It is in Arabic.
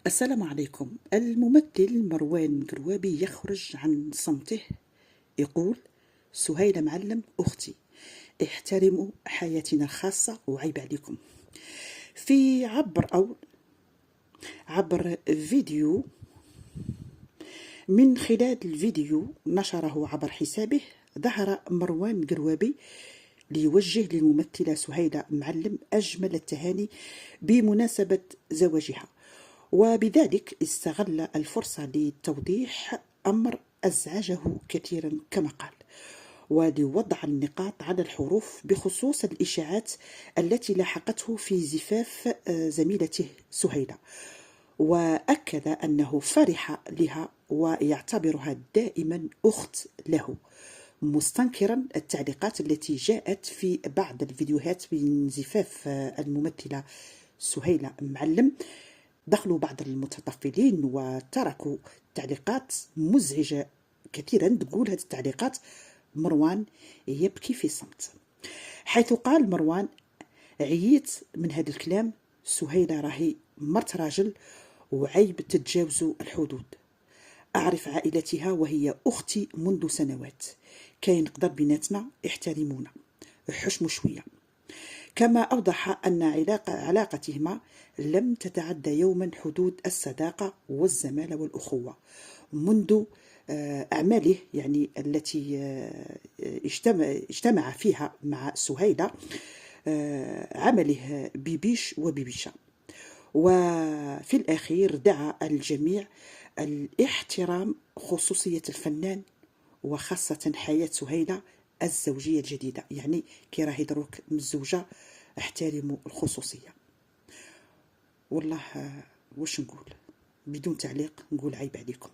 السلام عليكم. الممثل مروان قروابي يخرج عن صمته، يقول: سهيلة معلم أختي، احترموا حياتنا الخاصة وعيب عليكم. في عبر فيديو، من خلال الفيديو نشره عبر حسابه، ظهر مروان قروابي ليوجه للممثلة سهيلة معلم أجمل التهاني بمناسبة زواجها، وبذلك استغل الفرصة لتوضيح أمر أزعجه كثيرا كما قال، ولوضع النقاط على الحروف بخصوص الإشاعات التي لاحقته في زفاف زميلته سهيلة، وأكد أنه فرح لها ويعتبرها دائما أخت له، مستنكرا التعليقات التي جاءت في بعض الفيديوهات من زفاف الممثلة سهيلة معلم. دخلوا بعض المتطفلين وتركوا تعليقات مزعجة كثيرا، تقول هذه التعليقات: مروان يبكي في صمت، حيث قال مروان: عييت من هذا الكلام، سهيلة راهي مرت راجل وعيب تتجاوزوا الحدود، أعرف عائلتها وهي أختي منذ سنوات، كاين قدر بيناتنا، احترمونا، حشموا شوية. كما أوضح أن علاقتهما لم تتعدى يوما حدود الصداقة والزمالة والأخوة منذ أعماله، يعني التي اجتمع فيها مع سهيلة، عمله بيبيش وبيبيشة. وفي الأخير دعا الجميع الاحترام خصوصية الفنان، وخاصة حياة سهيلة الزوجية الجديدة، يعني كي راهي دروك مزوجة، احترموا الخصوصية. والله واش نقول، بدون تعليق نقول عيب عليكم.